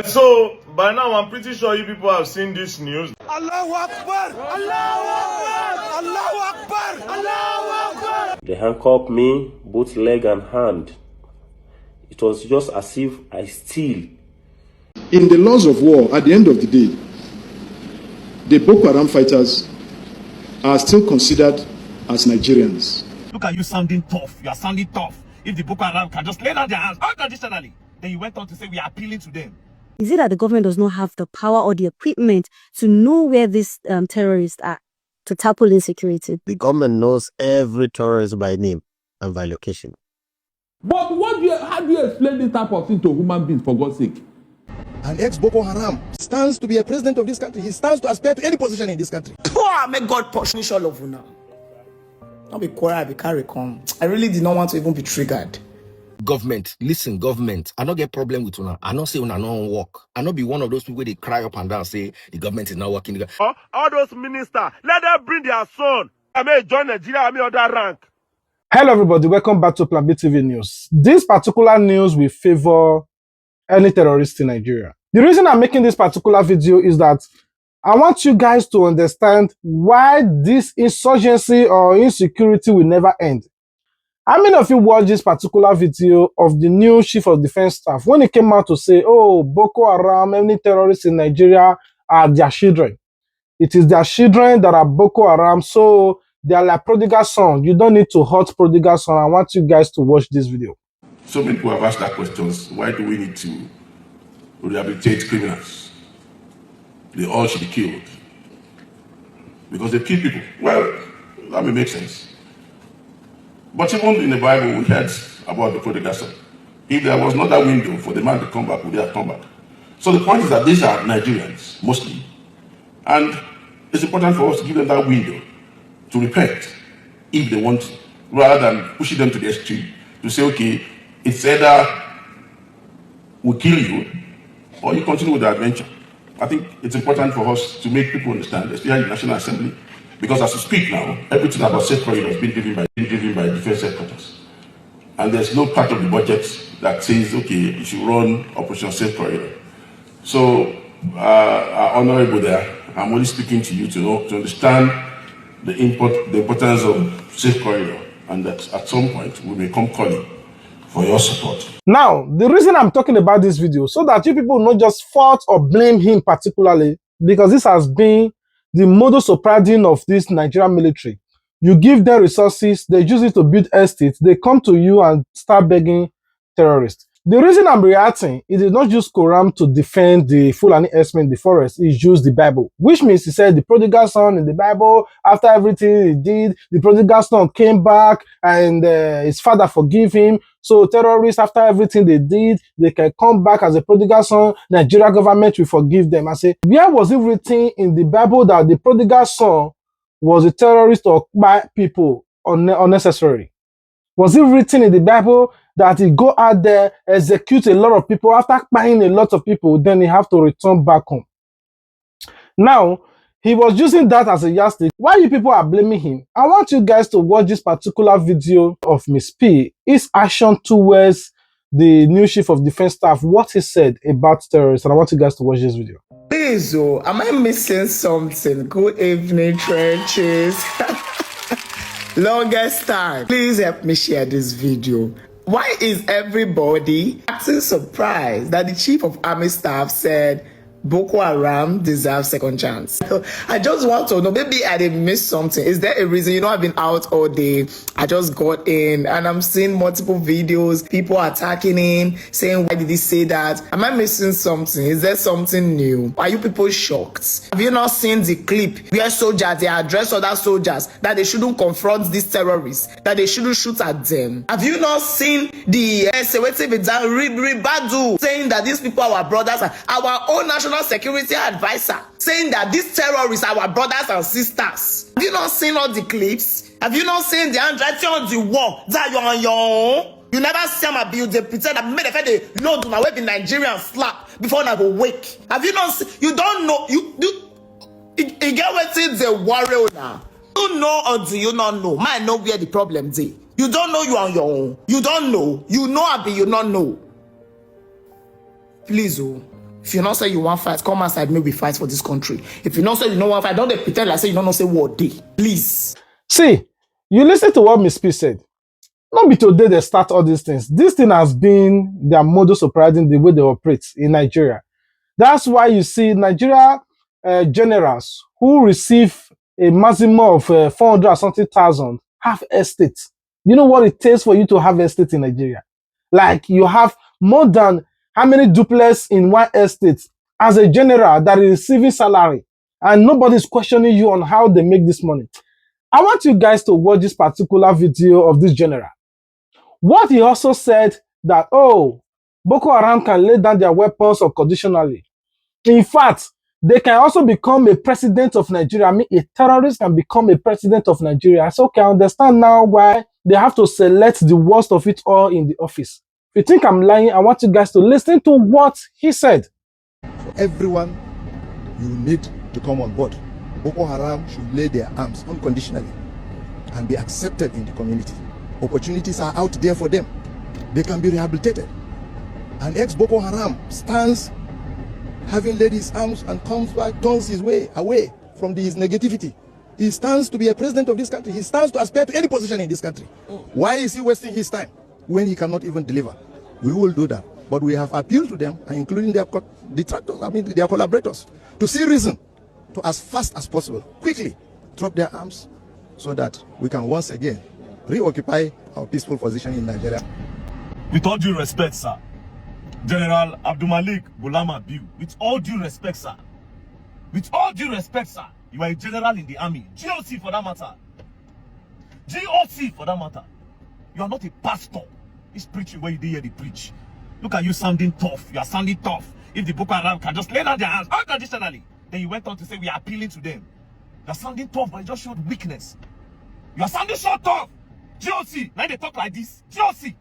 So, by now, I'm pretty sure you people have seen this news. Allahu Akbar! Allahu Akbar! Allahu Akbar! Allahu Akbar! They handcuffed me, both leg and hand. It was just as if I steal. In the laws of war, at the end of the day, the Boko Haram fighters are still considered as Nigerians. Look at you sounding tough. You are sounding tough. If the Boko Haram can just lay down their hands unconditionally, then you went on to say we are appealing to them. Is it that the government does not have the power or the equipment to know where these terrorists are, to tackle insecurity? The government knows every terrorist by name and by location. But how do you explain this type of thing to human beings, for God's sake? An ex-Boko Haram stands to be a president of this country. He stands to aspire to any position in this country. May God punish all of you now. Not be quiet, be carry come. I really did not want to even be triggered. Government, listen, government. I don't get problem with una. I don't say una no work. I not be one of those people they cry up and down say the government is not working. All those ministers, let them bring their son. I may join Nigeria, I may other rank. Hello everybody, welcome back to Plan B TV News. This particular news will favor any terrorist in Nigeria. The reason I'm making this particular video is that I want you guys to understand why this insurgency or insecurity will never end. How many of you watched this particular video of the new chief of defense staff when he came out to say, oh, Boko Haram, any terrorists in Nigeria are their children. It is their children that are Boko Haram, so they are like prodigal son. You don't need to hurt prodigal son. I want you guys to watch this video. So many people have asked that question. Why do we need to rehabilitate criminals? They all should be killed. Because they kill people. Well, that may make sense. But even in the Bible, we heard about the prodigal son. If there was not that window for the man to come back, would he have come back? So the point is that these are Nigerians, mostly. And it's important for us to give them that window to repent, if they want to, rather than pushing them to the extreme, to say, okay, it's either we kill you, or you continue with the adventure. I think it's important for us to make people understand, especially in the National Assembly, because as we speak now, everything about safe corridor has been driven by defense headquarters. And there's no part of the budget that says, okay, you should run Operation Safe Corridor. So, our honorable there, I'm only speaking to you to understand the importance of safe corridor, and that at some point we may come calling for your support. Now, the reason I'm talking about this video, so that you people not just fault or blame him particularly, because this has been the modus operandi of this Nigerian military. You give them resources, they use it to build estates, they come to you and start begging terrorists. The reason I'm reacting, it did not use Quran to defend the Fulani herdsmen in the forest, he used the Bible. Which means he said the prodigal son in the Bible, after everything he did, the prodigal son came back and his father forgave him. So terrorists, after everything they did, they can come back as a prodigal son, Nigeria government will forgive them. I say, where was it written in the Bible that the prodigal son was a terrorist or by people unnecessarily? Was it written in the Bible that he go out there, execute a lot of people, after buying a lot of people, then he have to return back home? Now, he was using that as a yardstick. Why you people are blaming him? I want you guys to watch this particular video of Miss P, his action towards the new chief of defense staff, what he said about terrorists, and I want you guys to watch this video. Please, am I missing something? Good evening, trenches. Longest time. Please help me share this video. Why is everybody acting surprised that the chief of army staff said Boko Haram deserves second chance? I just want to know, maybe I did miss something. Is there a reason? You know, I've been out all day. I just got in and I'm seeing multiple videos, people attacking him, saying, why did he say that? Am I missing something? Is there something new? Are you people shocked? Have you not seen the clip where soldiers, they address other soldiers that they shouldn't confront these terrorists, that they shouldn't shoot at them? Have you not seen the Ribadu saying that these people are our brothers, our own national security advisor, saying that these terrorists are our brothers and sisters? Have you not seen all the clips? Have you not seen the handwriting on the wall that you're on your own? You never see them abuse, they pretend that made a load on our way in Nigerian slap before I go wake. Have you not seen? You don't know, you get what it's the warrior now. You know or do you not know? Might know where the problem is. You don't know you are on your own. You don't know. You know, Abi, you not know. Please, If you not say you want fight, come outside, maybe fight for this country. If you not say you don't want fight, don't they pretend like say you don't know say what day. Please. See, you listen to what Miss P said. Not be today they start all these things. This thing has been their modus operandi, the way they operate in Nigeria. That's why you see Nigeria generals who receive a maximum of 400 or something thousand have estates. You know what it takes for you to have estate in Nigeria? Like you have more than how many duplex in one estate as a general that is receiving salary, and nobody's questioning you on how they make this money. I want you guys to watch this particular video of this general. What he also said that, oh, Boko Haram can lay down their weapons unconditionally. In fact, they can also become a president of Nigeria. I mean, a terrorist can become a president of Nigeria. So okay, I understand now why they have to select the worst of it all in the office. If you think I'm lying, I want you guys to listen to what he said. For everyone, you need to come on board. Boko Haram should lay their arms unconditionally and be accepted in the community. Opportunities are out there for them. They can be rehabilitated. An ex-Boko Haram stands having laid his arms and comes back, turns his way away from his negativity. He stands to be a president of this country. He stands to aspire to any position in this country. Why is he wasting his time when he cannot even deliver? We will do that. But we have appealed to them, including their detractors, I mean their collaborators, to see reason to, as fast as possible, quickly drop their arms so that we can once again reoccupy our peaceful position in Nigeria. With all due respect, sir, General Abdulmalik Bulama Biu, with all due respect, sir, with all due respect, sir, you are a general in the army, GOC for that matter. GOC for that matter. You are not a pastor. It's preaching where you did hear the preach. Look at you sounding tough. You are sounding tough. If the Boko Haram can just lay down their hands unconditionally, then you went on to say we are appealing to them. You are sounding tough, but it just showed weakness. You are sounding so tough. GOC, now they talk like this. GOC.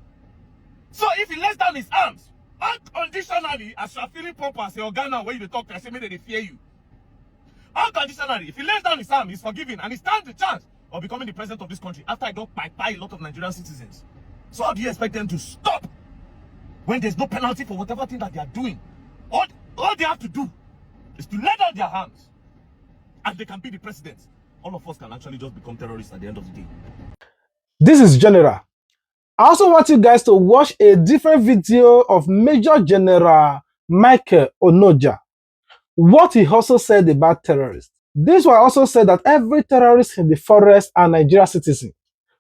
So if he lays down his arms unconditionally, as you are feeling proper as a Ghana where you talk, I say maybe they fear you. Unconditionally, if he lays down his arm, he's forgiven and he stands the chance of becoming the president of this country after I don't buy a lot of Nigerian citizens. So how do you expect them to stop when there's no penalty for whatever thing that they are doing? All they have to do is to lay down their hands and they can be the president. All of us can actually just become terrorists at the end of the day. This is General. I also want you guys to watch a different video of Major General Michael Onoja. What he also said about terrorists. This one also said that every terrorist in the forest are Nigerian citizen.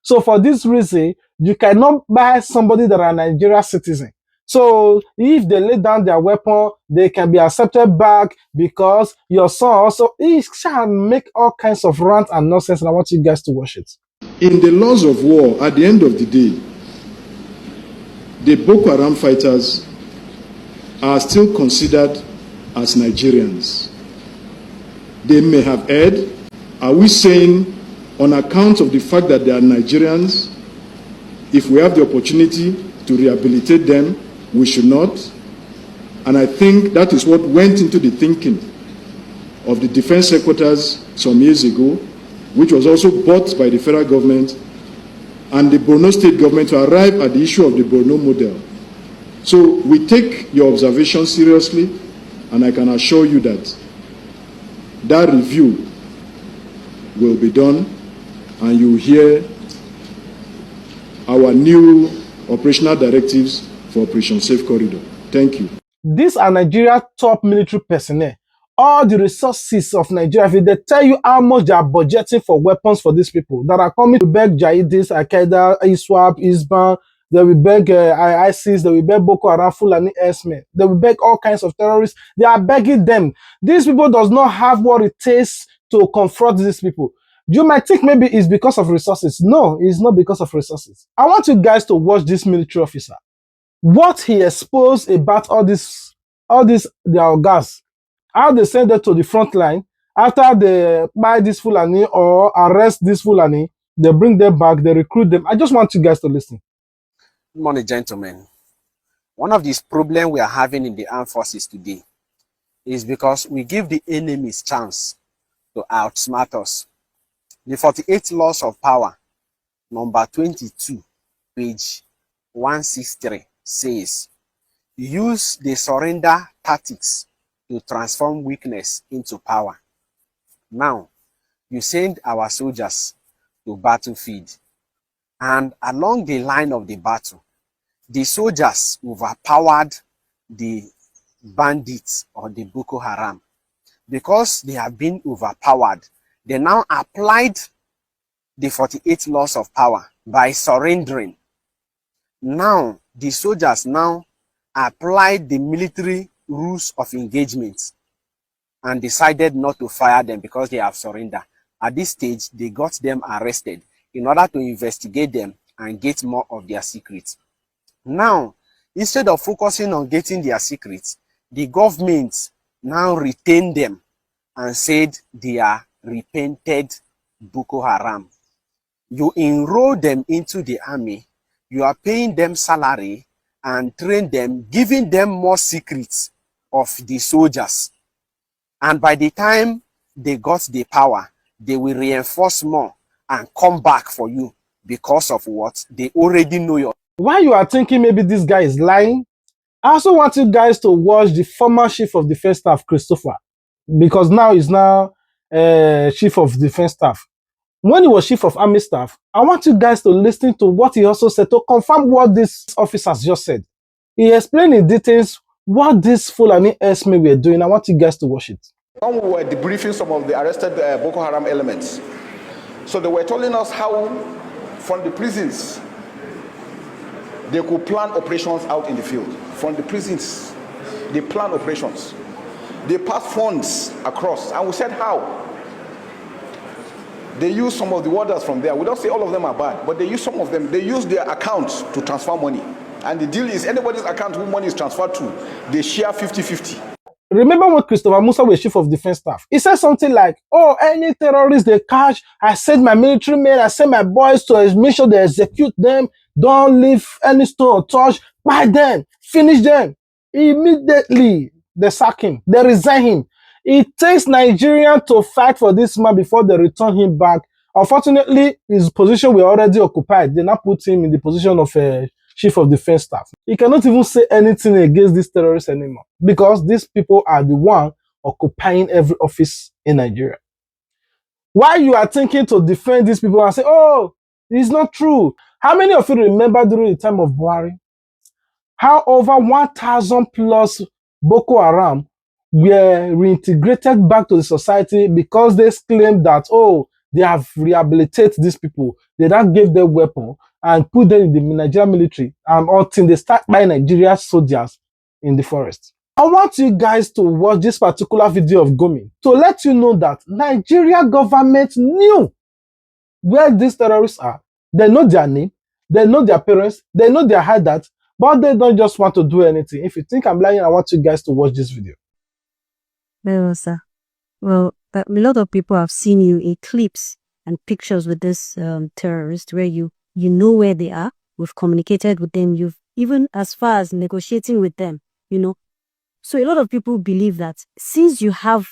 So for this reason, you cannot buy somebody that are Nigerian citizen. So if they lay down their weapon, they can be accepted back because your son also, he shall make all kinds of rants and nonsense, and I want you guys to watch it. In the laws of war, at the end of the day, the Boko Haram fighters are still considered as Nigerians. They may have erred. Are we saying on account of the fact that they are Nigerians, if we have the opportunity to rehabilitate them, we should not? And I think that is what went into the thinking of the defense secretaries some years ago, which was also bought by the federal government and the Borno state government to arrive at the issue of the Borno model. So we take your observation seriously, and I can assure you that that review will be done, and you hear our new operational directives for Operation Safe Corridor. Thank you. These are Nigeria top military personnel. All the resources of Nigeria, if they tell you how much they are budgeting for weapons for these people that are coming to beg Jihadis, Al-Qaeda, ISWAP, ISBAN, they will beg ISIS, they will beg Boko Haram, Fulani Esme, they will beg all kinds of terrorists. They are begging them. These people does not have what it takes to confront these people. You might think maybe it's because of resources. No, it's not because of resources. I want you guys to watch this military officer. What he exposed about all this their gas. How they send them to the front line. After they buy this Fulani or arrest this Fulani, they bring them back, they recruit them. I just want you guys to listen. Good morning, gentlemen. One of these problems we are having in the armed forces today is because we give the enemies chance to outsmart us. The 48 Laws of Power, number 22, page 163, says, use the surrender tactics to transform weakness into power. Now, you send our soldiers to battlefield, and along the line of the battle, the soldiers overpowered the bandits or the Boko Haram. Because they have been overpowered, they now applied the 48 laws of power by surrendering. Now, the soldiers now applied the military rules of engagement and decided not to fire them because they have surrendered. At this stage, they got them arrested in order to investigate them and get more of their secrets. Now, instead of focusing on getting their secrets, the government now retained them and said they are repented Boko Haram. You enroll them into the army, you are paying them salary and train them, giving them more secrets of the soldiers. And by the time they got the power, they will reinforce more and come back for you because of what? They already know your... While you are thinking maybe this guy is lying, I also want you guys to watch the former Chief of Defense Staff, Christopher, because now he's Chief of Defense Staff. When he was Chief of Army Staff, I want you guys to listen to what he also said to confirm what these officers just said. He explained in details what these Fulani S-men were doing. I want you guys to watch it. When we were debriefing some of the arrested Boko Haram elements, so they were telling us how from the prisons they could plan operations out in the field. From the prisons, they plan operations. They pass funds across, and we said how. They use some of the warders from there. We don't say all of them are bad, but they use some of them. They use their accounts to transfer money. And the deal is anybody's account who money is transferred to, they share 50-50. Remember when Christopher Musa was Chief of Defense Staff? He said something like, oh, any terrorists they catch, I send my military men, I send my boys to make sure they execute them, don't leave any stone untouched, buy them, finish them. Immediately, they sack him, they resign him. It takes Nigerians to fight for this man before they return him back. Unfortunately, his position were already occupied. They now put him in the position of Chief of Defense Staff. He cannot even say anything against these terrorists anymore because these people are the one occupying every office in Nigeria. While you are thinking to defend these people and say, oh, it's not true. How many of you remember during the time of Buhari, how over 1,000 plus Boko Haram were reintegrated back to the society because they claimed that, oh, they have rehabilitated these people. They then gave them weapons and put them in the Nigerian military until they start buying Nigerian soldiers in the forest. I want you guys to watch this particular video of Gomi to let you know that Nigeria government knew where these terrorists are. They know their name, they know their parents, they know their hideout, but they don't just want to do anything. If you think I'm lying, I want you guys to watch this video. Very well, sir. Well, a lot of people have seen you in clips and pictures with this terrorist where you know where they are. We've communicated with them. You've even as far as negotiating with them, you know. So a lot of people believe that since you have,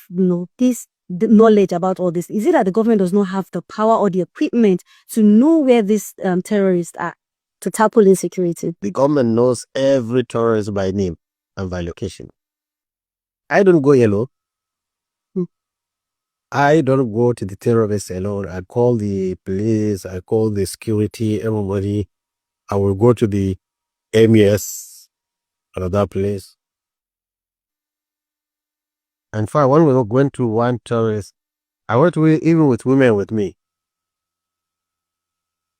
this knowledge about all this, is it that the government does not have the power or the equipment to know where these terrorists are to tackle insecurity? The government knows every terrorist by name and by location. I don't go yellow. I don't go to the terrorists alone. I call the police, I call the security, everybody. I will go to the MES, another place. And far, when we went to one terrorist, I went even with women with me.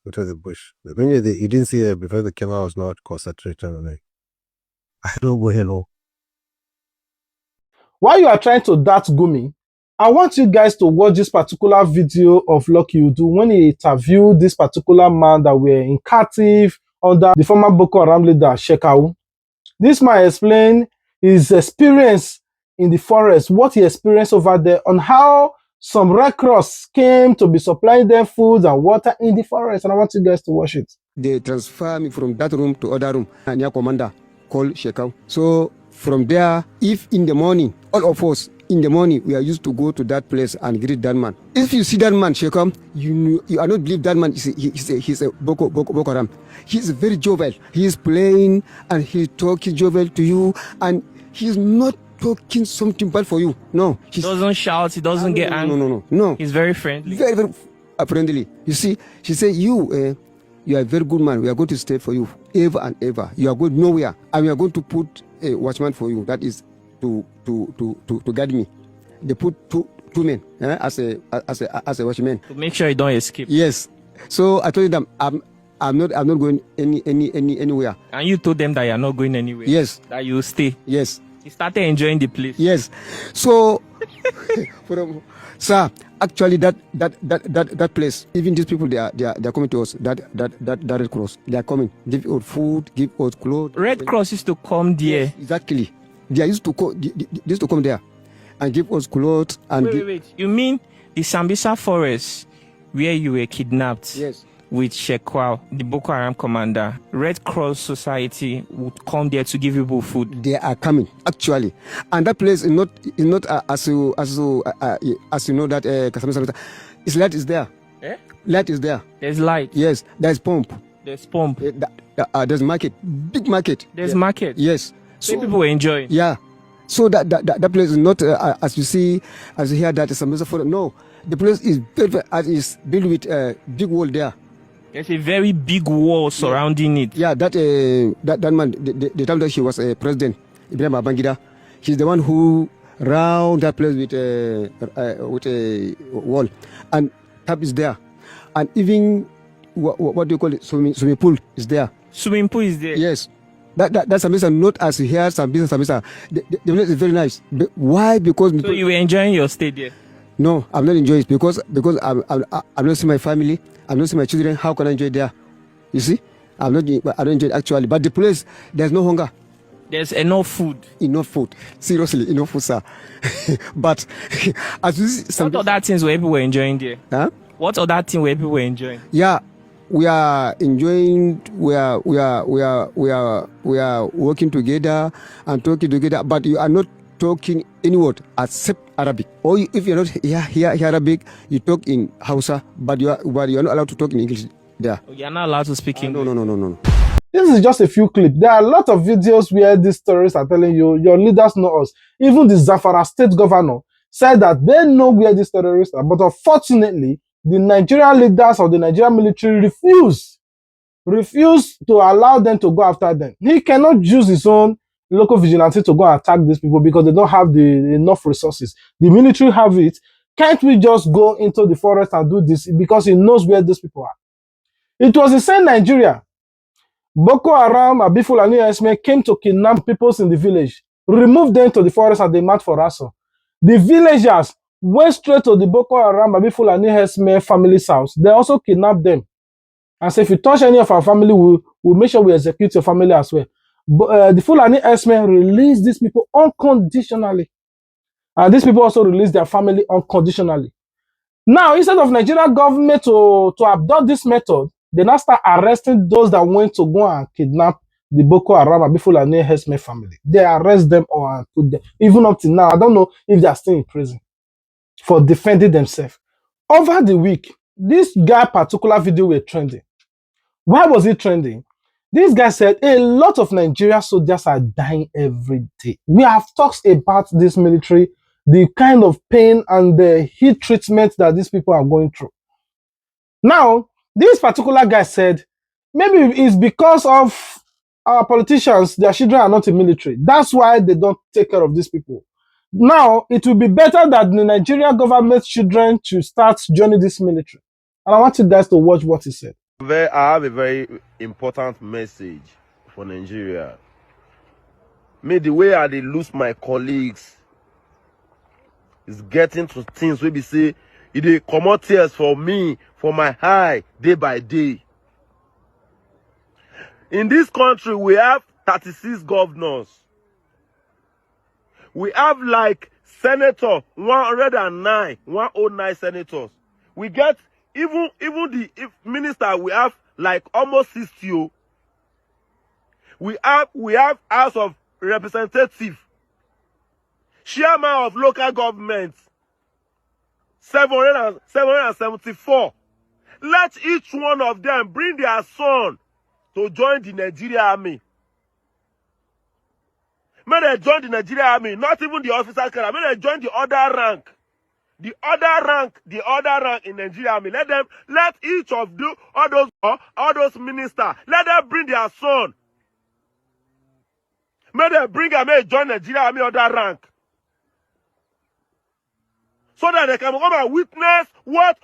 Go to the bush. When you didn't see it before the camera was not concentrated on it. I don't go hello. While you are trying to dart Gumi, I want you guys to watch this particular video of Lucky Udu when he interviewed this particular man that were in captive under the former Boko Haram leader, Shekau. This man explained his experience in the forest, what he experienced over there, on how some Red Cross came to be supplying them food and water in the forest. And I want you guys to watch it. They transfer me from that room to other room. And your commander called Shekau. So from there, if in the morning, all of us, in the morning, we are used to go to that place and greet that man. If you see that man, Shekau, you are not believe that man he's a Boko Haram. He's very jovial. He's playing and he's talking jovial to you, and he's not talking something bad for you. No. He doesn't shout. He doesn't get angry. No. He's very friendly. Very, very friendly. You see, she said, you are a very good man. We are going to stay for you ever and ever. You are going nowhere. And we are going to put a watchman for you. That is to guide me. They put two men as a watchman. To make sure you don't escape. Yes. So I told them I'm not going anywhere. And you told them that you're not going anywhere. Yes. That you stay. Yes. You started enjoying the place. Yes. So sir, actually that place, even these people they are coming to us, that Red Cross, they are coming, give us food, give us clothes. Red Cross used to come there. Yes, exactly. They used to come there and give us clothes and wait. You mean the Sambisa forest where you were kidnapped? Yes. With Shekwao, the Boko Haram commander, Red Cross Society would come there to give people food. They are coming, actually, and that place is not as you know that Sambisa. Its light is there. Eh? Light is there. There's light. Yes, there's pump. There's pump. There's market, big market. There's market. Yes. So people were enjoying. Yeah. So that place is not as you see, as you hear that Sambisa forest. No, the place is is built with a big wall there. There's a very big wall surrounding it. Yeah, that man, the time that he was a president, Ibrahim Babangida, he's the one who round that place with a wall, and tap is there, and even what do you call it? Swimming pool is there. Swimming pool is there. Yes, that's Sambisa, not as you hear Sambisa. The place is very nice. Why? Because so you were enjoying your stay there. No, I'm not enjoying it because I'm not seeing my family. I'm not seeing my children. How can I enjoy it there? You see, I don't enjoy it actually. But the place, there's no hunger. There's enough food. Enough food. Seriously, enough food, sir. But as you see, what other things were people enjoying there? Huh? What other thing were people enjoying? Yeah, we are enjoying. We are working together and talking together. But you are not talking any word except Arabic. Or if you're not here Arabic, you talk in Hausa, but you are not allowed to talk in English there. You're not allowed to speak English. No. This is just a few clips. There are a lot of videos where these terrorists are telling you, your leaders know us. Even the Zamfara state governor said that they know where these terrorists are. But unfortunately, the Nigerian leaders of the Nigerian military refuse to allow them to go after them. He cannot use his own local vigilante to go and attack these people because they don't have enough resources. The military have it. Can't we just go into the forest and do this? Because he knows where these people are. It was the same Nigeria. Boko Haram, Abifulani Esme came to kidnap people in the village, removed them to the forest and they marched for Ransom. The villagers went straight to the Boko Haram, Abifulani Esme family's house. They also kidnapped them. And said, if you touch any of our family, we'll make sure we execute your family as well. But the Fulani Esme released these people unconditionally. And these people also released their family unconditionally. Now, instead of Nigerian government to adopt this method, they now start arresting those that went to go and kidnap the Boko Haram and Fulani Esme family. They arrest them all and put them. Even up to now, I don't know if they are still in prison for defending themselves. Over the week, this guy particular video were trending. Why was it trending? This guy said a lot of Nigerian soldiers are dying every day. We have talked about this military, the kind of pain and the heat treatment that these people are going through. Now, this particular guy said, maybe it's because of our politicians, their children are not in military. That's why they don't take care of these people. Now, it will be better that the Nigerian government's children to start joining this military. And I want you guys to watch what he said. I have a very important message for Nigeria. Me, the way I lose my colleagues is getting to things where we say, it come out tears for me, for my eye, day by day. In this country, we have 36 governors. We have like senator 109 senators. We get even the minister, we have like almost 60. We have House of Representatives, chairman of local government, 774. Let each one of them bring their son to join the Nigerian army. May they join the Nigerian army, not even the officer cadre. May they join the other rank. The other rank in Nigeria army. Let each of all those ministers, let them bring their son. May they bring them, may join Nigeria army other rank. So that they can come and witness what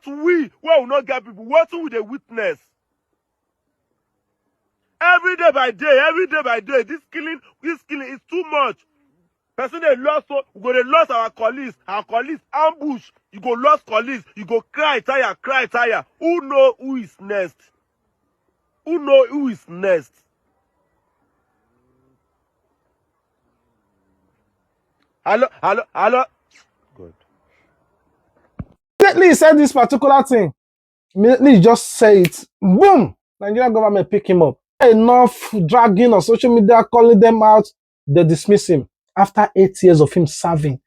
we will not get people, what will they witness? Every day by day, this killing is too much. Person they lost, so we go lost our colleagues ambush. You go lost colleagues, you go cry tire. Who know who is next? Hello. Good. Immediately he said this particular thing. Immediately he just say it. Boom! Nigerian government pick him up. Enough dragging on social media, calling them out. They dismiss him after 8 years of him serving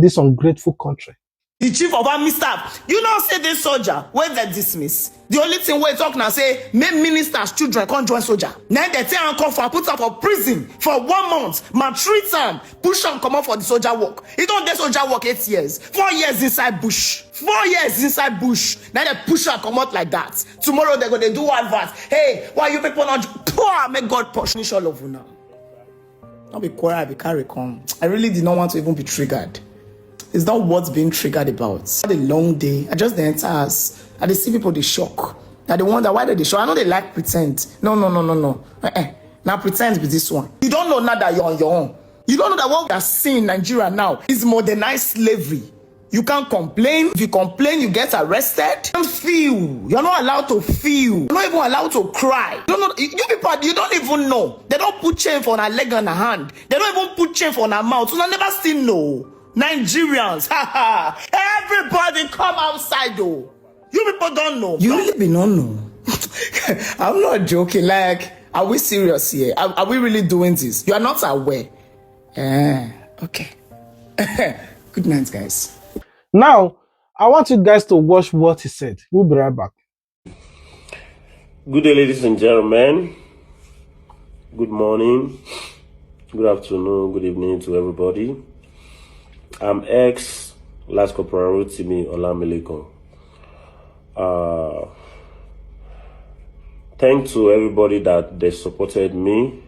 this ungrateful country. The chief of army staff, you know, say this soldier, where they dismiss. The only thing we talk now say, make ministers' children can't join soldier. Now they tell and call for put up for prison for 1 month, maltreat them, push them come out for the soldier work. He don't do soldier work 8 years, 4 years inside bush. 4 years inside bush. Now they push her come out like that. Tomorrow they're gonna do advert. Hey, why you people not poor? Make God punish all of you now. Don't be quiet, I be carry come. I really did not want to even be triggered. It's not what's being triggered about. I had a long day. I just the enter house. I see people they shock. Now they wonder why they shock. I know they like pretend. No. Now pretend with this one. You don't know now that you're on your own. You don't know that what we are seeing in Nigeria now is modernized slavery. You can't complain. If you complain, you get arrested. You don't feel. You're not allowed to feel. You're not even allowed to cry. You don't know. You people, you don't even know. They don't put chain for a leg and a hand. They don't even put chain for a mouth. So I never still know. Nigerians, everybody come outside though. You people don't know. You really be not know. I'm not joking. Like, are we serious here? Are we really doing this? You are not aware. Okay. Good night, guys. Now, I want you guys to watch what he said. We'll be right back. Good day, ladies and gentlemen. Good morning, good afternoon, good evening to everybody. I'm Last Corporal Rotimi Olamileko. Thanks to everybody that they supported me,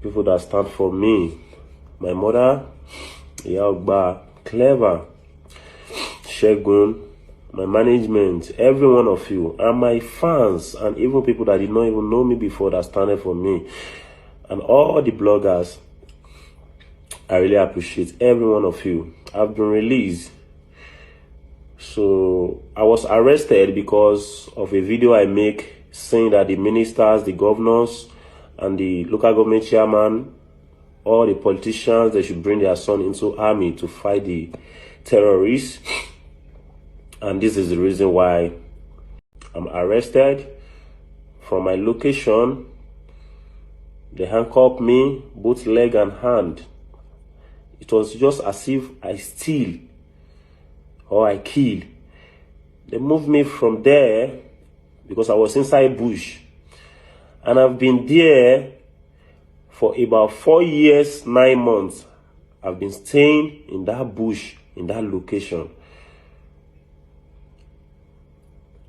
people that stand for me. My mother, Yaogba, Clever, Shegun, my management, every one of you, and my fans, and even people that did not even know me before that standed for me, and all the bloggers. I really appreciate every one of you. I've been released. So I was arrested because of a video I make saying that the ministers, the governors, and the local government chairman, all the politicians, they should bring their son into army to fight the terrorists. And this is the reason why I'm arrested. From my location, they handcuffed me, both leg and hand. It was just as if I steal or I kill. They moved me from there because I was inside bush. And I've been there for about 4 years, 9 months. I've been staying in that bush, in that location.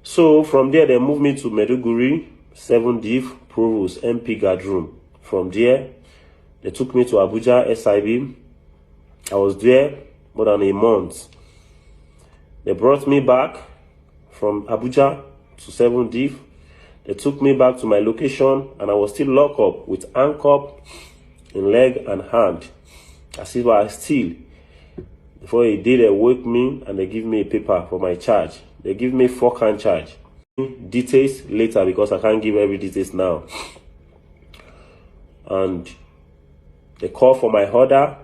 So from there, they moved me to Meduguri, 7 Div, Provost, MP guard room. From there, they took me to Abuja, SIB. I was there more than a month. They brought me back from Abuja to 7 Div. They took me back to my location and I was still locked up with handcuff in leg and hand. As if I steal. Before a day, they woke me and they give me a paper for my charge. They give me 4-count charge. Details later because I can't give every details now. And they call for my order.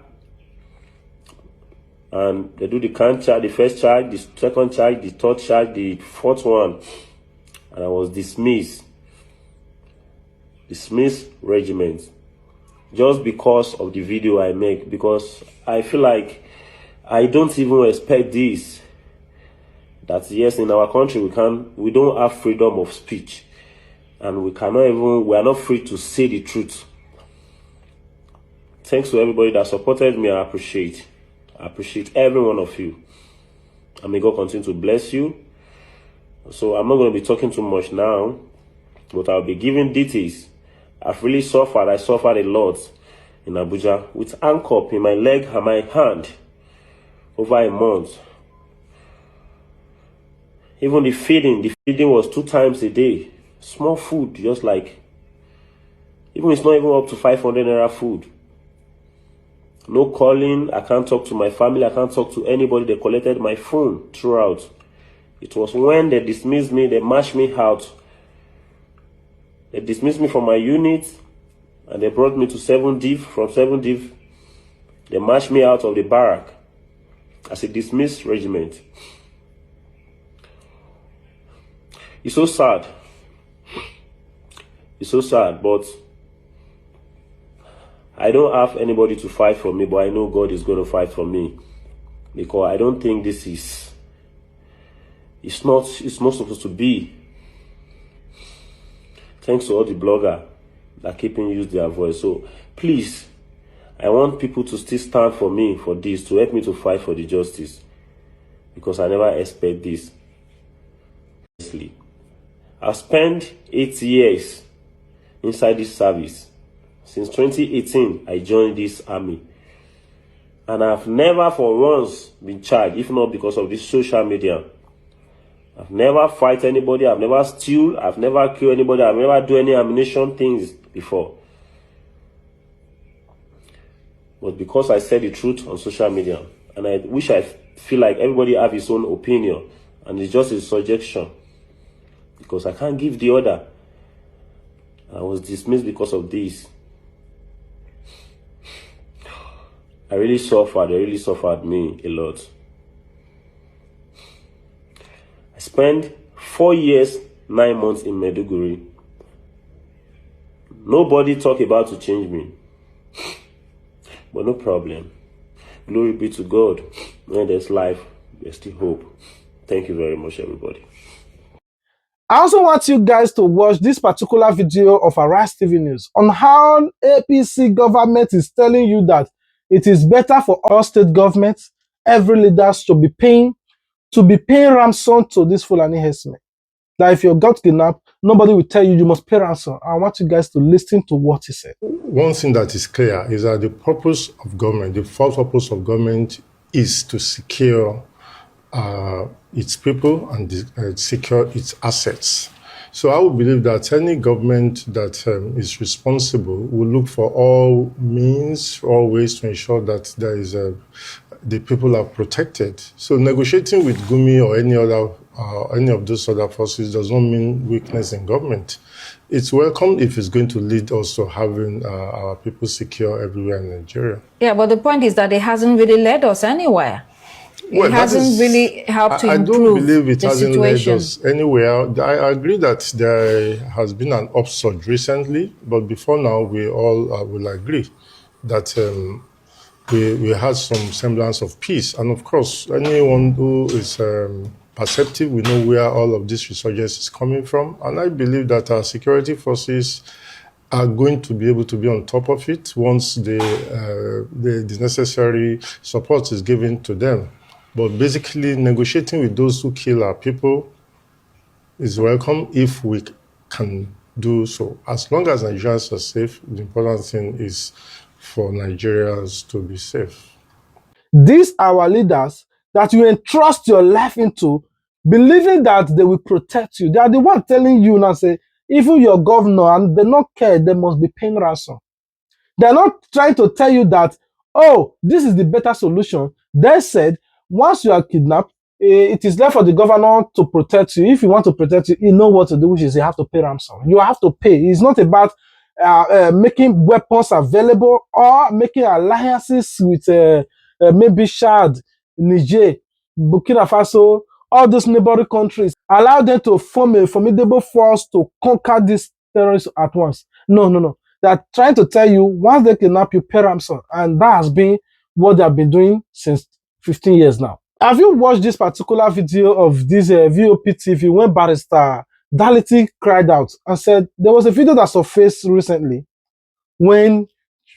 And they do the count charge, the first charge, the second charge, the third charge, the fourth one. And I was dismissed. Dismissed regiment. Just because of the video I make. Because I feel like I don't even expect this. That yes, in our country we don't have freedom of speech. And we are not free to say the truth. Thanks to everybody that supported me. I appreciate every one of you. And may God continue to bless you. So I'm not going to be talking too much now, but I'll be giving details. I've really suffered. I suffered a lot in Abuja with handcuff in my leg and my hand over a month. Even the feeding was 2 times a day. Small food, just like, even it's not even up to 500 naira food. No calling, I can't talk to my family, I can't talk to anybody. They collected my phone throughout. It was when they dismissed me, they marched me out. They dismissed me from my unit and they brought me to 7 Div. From 7 Div, they marched me out of the barrack as a dismissed regiment. It's so sad. It's so sad, but I don't have anybody to fight for me, but I know God is going to fight for me. Because I don't think this is, it's not supposed to be. Thanks to all the bloggers that keep use their voice. So please, I want people to still stand for me for this, to help me to fight for the justice. Because I never expect this. I've spent 8 years inside this service. Since 2018, I joined this army. And I've never for once been charged, if not because of this social media. I've never fight anybody, I've never steal, I've never kill anybody, I've never do any ammunition things before. But because I said the truth on social media, and I wish I feel like everybody have his own opinion, and it's just a suggestion. Because I can't give the order. I was dismissed because of this. I really suffered. They really suffered me a lot. I spent 4 years, 9 months in Maiduguri. Nobody talk about to change me. But no problem. Glory be to God. When there's life, there's still hope. Thank you very much, everybody. I also want you guys to watch this particular video of Arise TV News on how APC government is telling you that it is better for all state governments, every leaders to be paying ransom to this Fulani herdsmen. That if you got kidnapped, nobody will tell you must pay ransom. I want you guys to listen to what he said. One thing that is clear is that the purpose of government, the first purpose of government is to secure its people and secure its assets. So I would believe that any government that is responsible will look for all means, all ways to ensure that there is the people are protected. So negotiating with Gumi or any of those other forces does not mean weakness in government. It's welcome if it's going to lead us to having our people secure everywhere in Nigeria. Yeah, but the point is that it hasn't really led us anywhere. It hasn't really helped to improve the situation. I don't believe it hasn't led us anywhere. I agree that there has been an upsurge recently, but before now, we all will agree that we had some semblance of peace. And of course, anyone who is perceptive, we know where all of this resurgence is coming from. And I believe that our security forces are going to be able to be on top of it once the necessary support is given to them. But basically, negotiating with those who kill our people is welcome if we can do so. As long as Nigerians are safe, the important thing is for Nigerians to be safe. These are our leaders that you entrust your life into, believing that they will protect you. They are the one telling you now, say, even your governor, and they don't care, they must be paying ransom. They're not trying to tell you that, oh, this is the better solution. They said, once you are kidnapped, it is left for the governor to protect you. If you want to protect you, you know what to do, which is you have to pay ransom. You have to pay. It's not about making weapons available or making alliances with maybe Chad, Niger, Burkina Faso, all those neighboring countries. Allow them to form a formidable force to conquer these terrorists at once. No. They're trying to tell you, once they kidnap you, pay ransom. And that has been what they have been doing since 15 years now. Have you watched this particular video of this VOP TV when Barrister Daliti cried out and said there was a video that surfaced recently when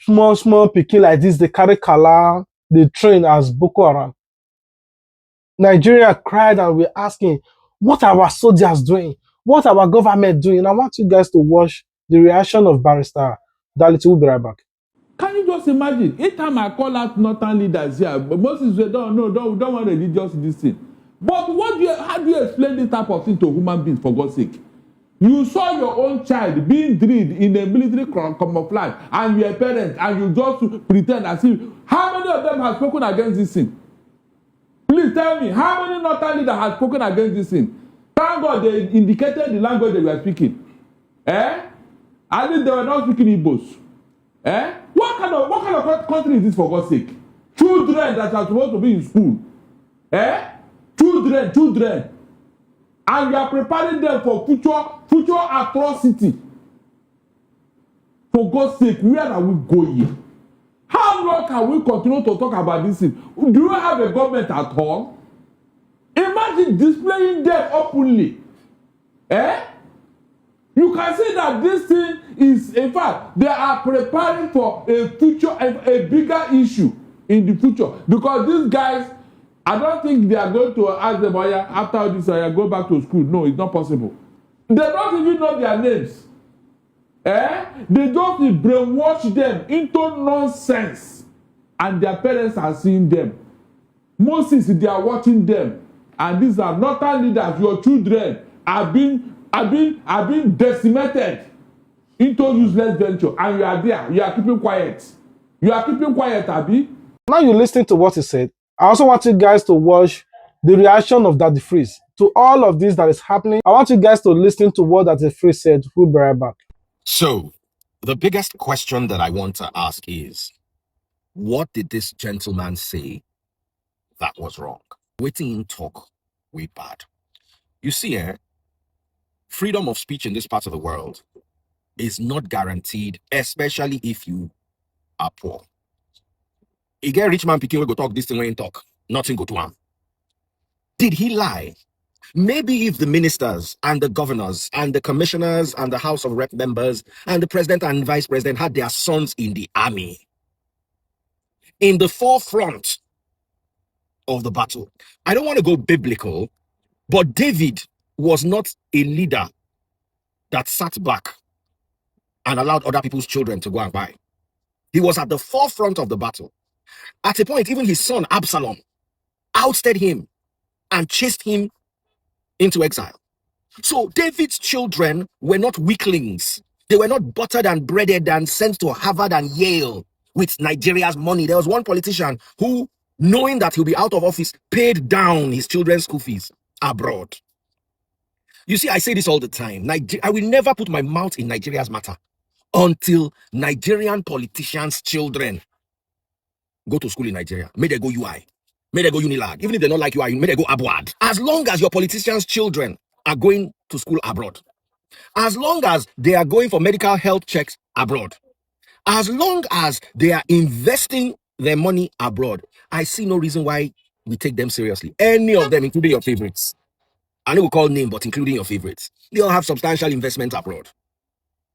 small pikin like this, they carry kala, they train as Boko Haram. Nigeria cried and we're asking, what are our soldiers doing? What are our government doing? I want you guys to watch the reaction of Barrister Dalit. We'll be right back. Can you just imagine? Each time I call out northern leaders here, Moses say, don't want religious this thing. But how do you explain this type of thing to human beings, for God's sake? You saw your own child being drilled in a military camouflage, and you're a parent, and you just pretend as if. How many of them have spoken against this thing? Please tell me, how many northern leaders have spoken against this thing? Thank God they indicated the language they were speaking. At least they were not speaking Igbos. What kind of country is this, for God's sake? Children that are supposed to be in school. Children. And you are preparing them for future atrocity. For God's sake, where are we going? How long can we continue to talk about this thing? Do you have a government at all? Imagine displaying them openly. You can see that this thing is, in fact, they are preparing for a future, a bigger issue in the future. Because these guys, I don't think they are going to ask them, after this, go back to school. No, it's not possible. They don't even know their names. They just brainwash them into nonsense. And their parents are seeing them. Moses, they are watching them. And these are northern leaders. Your children are being decimated into useless venture. And you are there. You are keeping quiet. You are keeping quiet, Abi. Now you're listening to what he said. I also want you guys to watch the reaction of Daddy Freeze to all of this that is happening. I want you guys to listen to what Daddy Freeze said. We'll be right back. So, the biggest question that I want to ask is, what did this gentleman say that was wrong? Waiting in talk, way bad. You see, freedom of speech in this part of the world is not guaranteed, especially if you are poor. You get rich man picking, we go talk this thing when talk, nothing go to him. Did he lie? Maybe if the ministers and the governors and the commissioners and the House of Rep members and the president and vice president had their sons in the army, in the forefront of the battle. I don't want to go biblical, but David was not a leader that sat back and allowed other people's children to go and buy. He was at the forefront of the battle. At a point, even his son Absalom ousted him and chased him into exile. So David's children were not weaklings. They were not buttered and breaded and sent to Harvard and Yale with Nigeria's money. There was one politician who, knowing that he'll be out of office, paid down his children's school fees abroad. You see, I say this all the time. I will never put my mouth in Nigeria's matter until Nigerian politicians' children go to school in Nigeria. May they go UI. May they go Unilag. Even if they don't like UI, may they go Abuad. As long as your politicians' children are going to school abroad, as long as they are going for medical health checks abroad, as long as they are investing their money abroad, I see no reason why we take them seriously. Any of them, including your favorites. I know we call name, but including your favorites. They all have substantial investment abroad.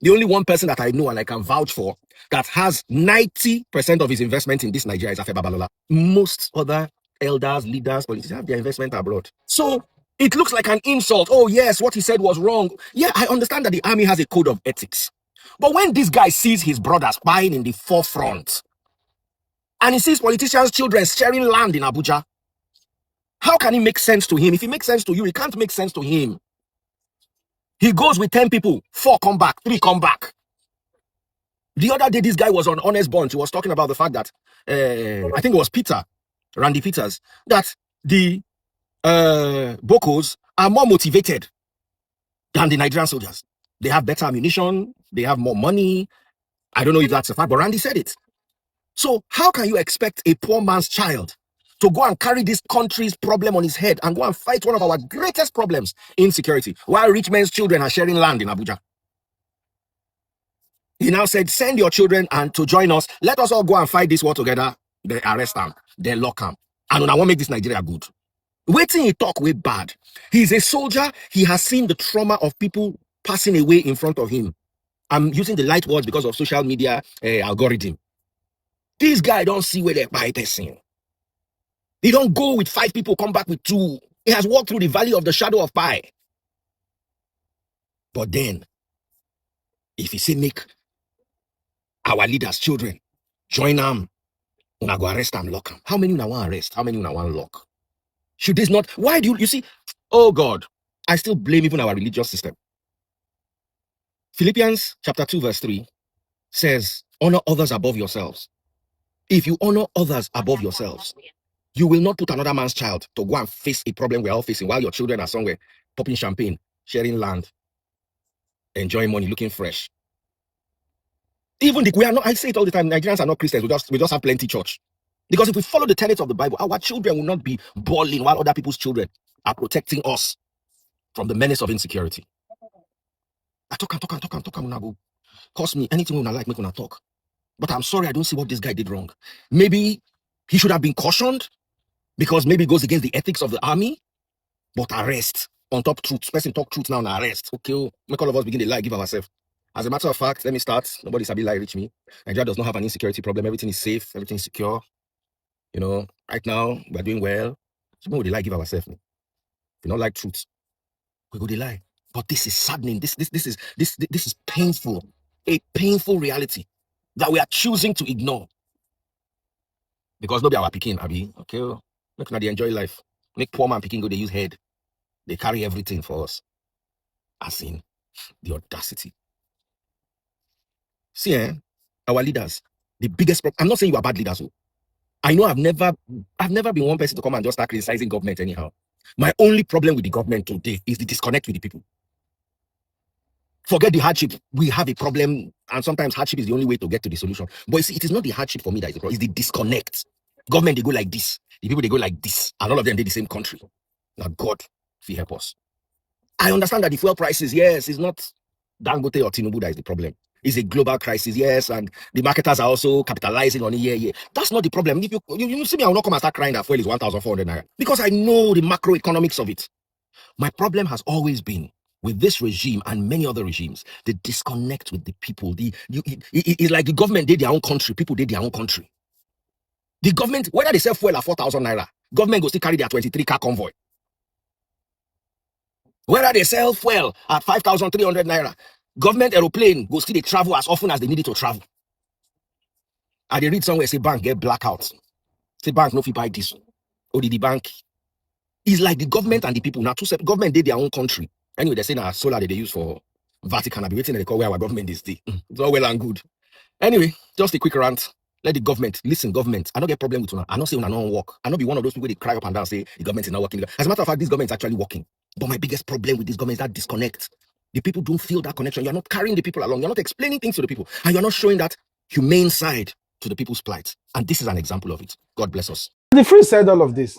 The only one person that I know and I can vouch for that has 90% of his investment in this Nigeria is Afe Babalola. Most other elders, leaders, politicians have their investment abroad. So it looks like an insult. Oh yes, what he said was wrong. Yeah, I understand that the army has a code of ethics. But when this guy sees his brothers buying in the forefront, and he sees politicians' children sharing land in Abuja, how can it make sense to him? If it makes sense to you, it can't make sense to him. He goes with 10 people, 4 come back, 3 come back. The other day, this guy was on Honest Bunch. He was talking about the fact that, I think it was Randy Peters, that the Bokos are more motivated than the Nigerian soldiers. They have better ammunition, they have more money. I don't know if that's a fact, but Randy said it. So how can you expect a poor man's child to go and carry this country's problem on his head and go and fight one of our greatest problems, insecurity, while rich men's children are sharing land in Abuja? He now said, send your children and to join us. Let us all go and fight this war together. They arrest them. They lock him. And I want to make this Nigeria good. Waiting, he talk way bad. He's a soldier. He has seen the trauma of people passing away in front of him. I'm using the light words because of social media algorithm. This guy don't see where they buy person. He don't go with 5 people, come back with 2. He has walked through the valley of the shadow of pie. But then, if he say make our leaders, children, join them, una go arrest and lock them. How many una want arrest? How many una want lock? Should this not? Why do you see? Oh God, I still blame even our religious system. Philippians chapter 2 verse 3 says, honor others above yourselves. If you honor others above yourselves, you will not put another man's child to go and face a problem we're all facing while your children are somewhere popping champagne, sharing land, enjoying money, looking fresh. Even we are not, I say it all the time, Nigerians are not Christians, we just have plenty church. Because if we follow the tenets of the Bible, our children will not be balling while other people's children are protecting us from the menace of insecurity. I talk, una go. Cost me anything when I like, make una talk. But I'm sorry, I don't see what this guy did wrong. Maybe he should have been cautioned because maybe it goes against the ethics of the army, but arrest on top truth. Person talk truth now and arrest. Okay, make all of us begin to lie, give ourselves. As a matter of fact, let me start. Nobody's a lie, reach me. Nigeria does not have an insecurity problem. Everything is safe. Everything is secure. You know, right now, we're doing well. So we lie, give ourselves. If you don't like truth, we go to lie. But this is saddening. This is painful. A painful reality that we are choosing to ignore. Because nobody our picking, Abi. Okay, look now they enjoy life. Make poor man picking go, they use head. They carry everything for us. As in the audacity. See, our leaders, the biggest problem. I'm not saying you are bad leaders. I know I've never been one person to come and just start criticizing government anyhow. My only problem with the government today is the disconnect with the people. Forget the hardship. We have a problem, and sometimes hardship is the only way to get to the solution. But you see, it is not the hardship for me that is the problem. It's the disconnect. Government, they go like this. The people, they go like this. And all of them, they're the same country. Now, God, if you help us. I understand that the fuel prices, yes, it's not Dangote or Tinubu that is the problem. It's a global crisis, yes, and the marketers are also capitalizing on it, yeah. That's not the problem. If you see me, I will not come and start crying that fuel is 1,400 naira. Because I know the macroeconomics of it. My problem has always been with this regime and many other regimes, the disconnect with the people. It's like the government did their own country, people did their own country. The government, whether they sell fuel at 4,000 naira, government will still carry their 23-car convoy. Whether they sell fuel at 5,300 naira, government aeroplane will still they travel as often as they need it to travel. And they read somewhere, say bank get blackout. Say bank no fit buy this. Or the bank. It's like the government and the people. Now, government did their own country. Anyway, they say now solar that they use for Vatican. I'll be waiting and they call where our government is. It's all well and good. Anyway, just a quick rant. Let the government, listen, government. I don't get problem with you. I don't say I don't work. I don't be one of those people they cry up and down say the government is not working. As a matter of fact, this government is actually working. But my biggest problem with this government is that disconnect. The people don't feel that connection. You're not carrying the people along. You're not explaining things to the people. And you're not showing that humane side to the people's plight. And this is an example of it. God bless us. The free said all of this.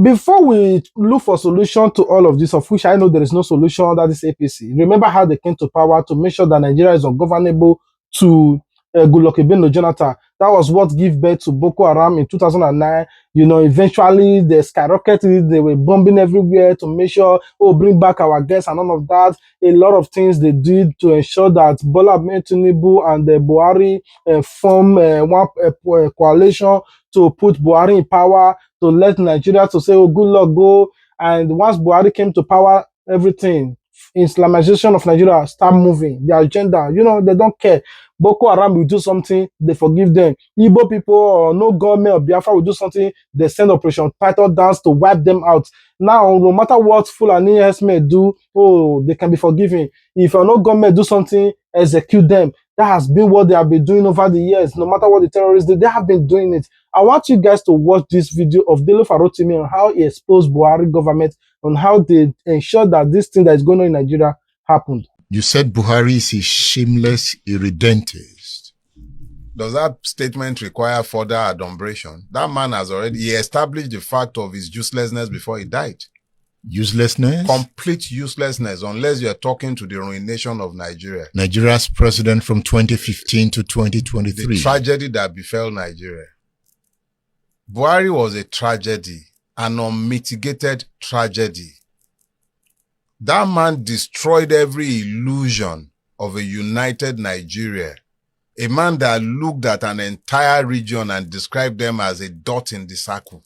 Before we look for solution to all of this, of which I know there is no solution under this APC, remember how they came to power to make sure that Nigeria is ungovernable to Goodluck Ebele Jonathan. That was what gave birth to Boko Haram in 2009. You know, eventually they skyrocketed. They were bombing everywhere to make sure, bring back our guests and all of that. A lot of things they did to ensure that Bola Ahmed Tinubu and Buhari form one coalition to put Buhari in power, to let Nigeria to say, good luck, go. And once Buhari came to power, everything, Islamization of Nigeria, start moving. The agenda, you know, they don't care. Boko Haram will do something, they forgive them. Igbo people or no government or Biafra will do something, they send Operation Python dance to wipe them out. Now, no matter what Fulani may do, they can be forgiven. If no government do something, execute them. That has been what they have been doing over the years. No matter what the terrorists do, they have been doing it. I want you guys to watch this video of Dele Farotimi on how he exposed Buhari government, on how they ensure that this thing that is going on in Nigeria happened. You said Buhari is a shameless irredentist. Does that statement require further adumbration? That man has already established the fact of his uselessness before he died. Uselessness? Complete uselessness, unless you're talking to the ruination of Nigeria. Nigeria's president from 2015 to 2023. The tragedy that befell Nigeria. Buhari was a tragedy, an unmitigated tragedy. That man destroyed every illusion of a united Nigeria, A man that looked at an entire region and described them as a dot in the circle.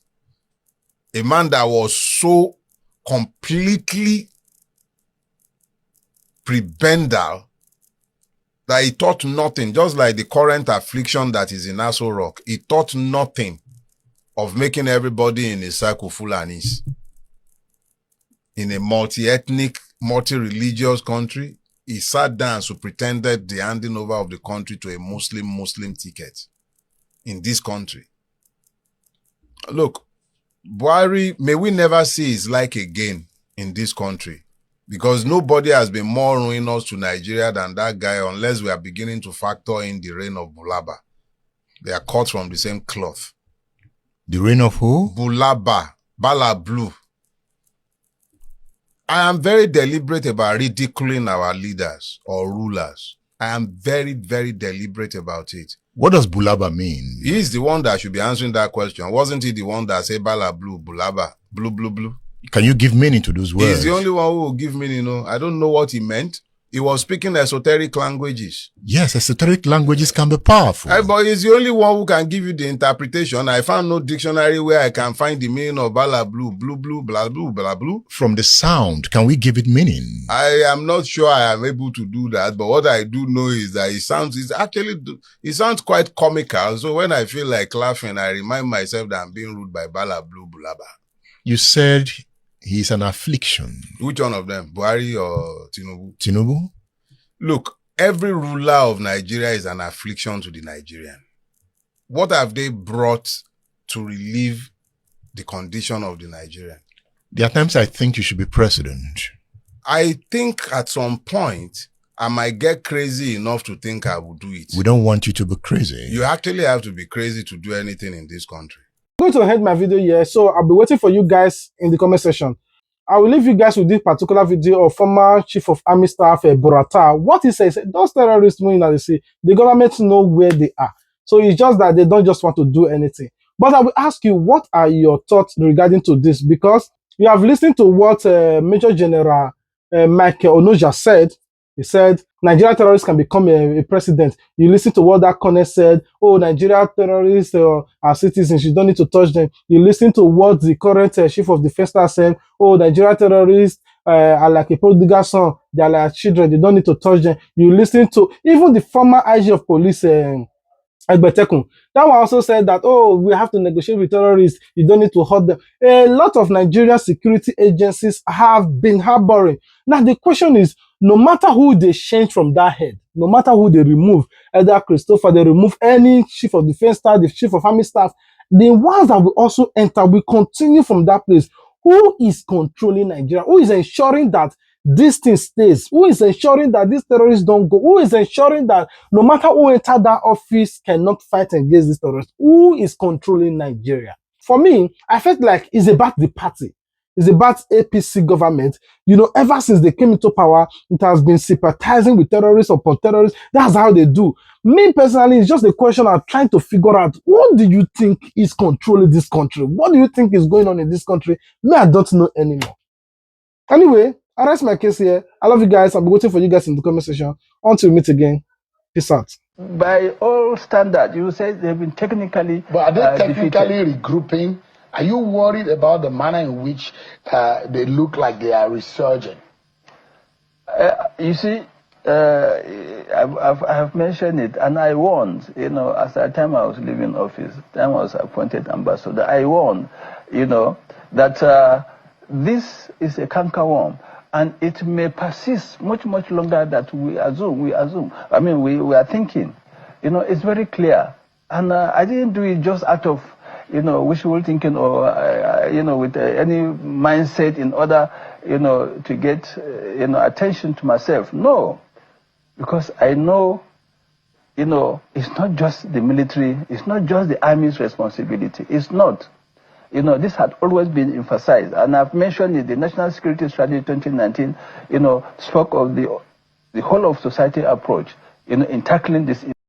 A man that was so completely prebendal that he thought nothing, just like the current affliction that is in Aso Rock. He thought nothing of making everybody in a circle Fulanis. In a multi-ethnic, multi-religious country, he sat down and pretended the handing over of the country to a Muslim ticket in this country. Look, Buhari, may we never see his like again in this country, because nobody has been more ruinous to Nigeria than that guy, unless we are beginning to factor in the reign of Bulaba. They are cut from the same cloth. The reign of who? Bulaba, Bala Blue. I am very deliberate about ridiculing our leaders or rulers. I am very, very deliberate about it. What does Bulaba mean? He's the one that should be answering that question. Wasn't he the one that said Bala Blue, Bulaba, blue, blue, blue? Can you give meaning to those words? He's the only one who will give meaning. No, I don't know what he meant. He was speaking esoteric languages. Yes, esoteric languages can be powerful. But he's the only one who can give you the interpretation. I found no dictionary where I can find the meaning of Bala Blue, blue, blue, blah, blue, blah, blue. From the sound, can we give it meaning? I am not sure I am able to do that, but what I do know is that it sounds quite comical. So when I feel like laughing, I remind myself that I'm being ruled by Bala Blue, Bulaba. You said he's an affliction. Which one of them? Buhari or Tinubu? Tinubu? Look, every ruler of Nigeria is an affliction to the Nigerian. What have they brought to relieve the condition of the Nigerian? There are times I think you should be president. I think at some point, I might get crazy enough to think I will do it. We don't want you to be crazy. You actually have to be crazy to do anything in this country. I'm going to end my video here, so I'll be waiting for you guys in the comment section. I will leave you guys with this particular video of former Chief of Army Staff Burata. What he says, those terrorists moving at the sea, the government know where they are. So it's just that they don't just want to do anything. But I will ask you, what are your thoughts regarding to this? Because you have listened to what Major General Michael Onoja said. He said, Nigeria terrorists can become a president. You listen to what that colonel said. Oh, Nigeria terrorists are citizens. You don't need to touch them. You listen to what the current chief of defense staff said. Oh, Nigeria terrorists are like a prodigal son. They are like children. They don't need to touch them. You listen to even the former IG of police, Egbetekun. That one also said that, oh, we have to negotiate with terrorists. You don't need to hurt them. A lot of Nigerian security agencies have been harboring. Now, the question is, no matter who they change from that head, no matter who they remove, either Christopher, they remove any chief of defense staff, the chief of army staff, the ones that will also enter will continue from that place. Who is controlling Nigeria? Who is ensuring that this thing stays? Who is ensuring that these terrorists don't go? Who is ensuring that no matter who enter that office cannot fight against these terrorists? Who is controlling Nigeria? For me, I felt like it's about the party. It's about APC government. You know, ever since they came into power, it has been sympathizing with terrorists upon terrorists. That's how they do. Me personally, it's just a question I'm trying to figure out. What do you think is controlling this country? What do you think is going on in this country? Me, I don't know anymore. Anyway, I rest my case here. I love you guys. I'll be waiting for you guys in the comment section. Until we meet again. Peace out. By all standards, you say they've been technically But are they technically defeated. regrouping? Are you worried about the manner in which they look like they are resurging? You see, I have mentioned it, and I warned, you know, at the time I was leaving office, time I was appointed ambassador, I warned, you know, that this is a cankerworm, and it may persist much, much longer than we assume. I mean, we are thinking, you know, it's very clear. And I didn't do it just out of, you know, wishful thinking or, you know, with any mindset in order, you know, to get, you know, attention to myself. No, because I know, you know, it's not just the military, it's not just the army's responsibility. It's not. You know, this had always been emphasized. And I've mentioned it, the National Security Strategy 2019, you know, spoke of the whole of society approach, you know, in tackling this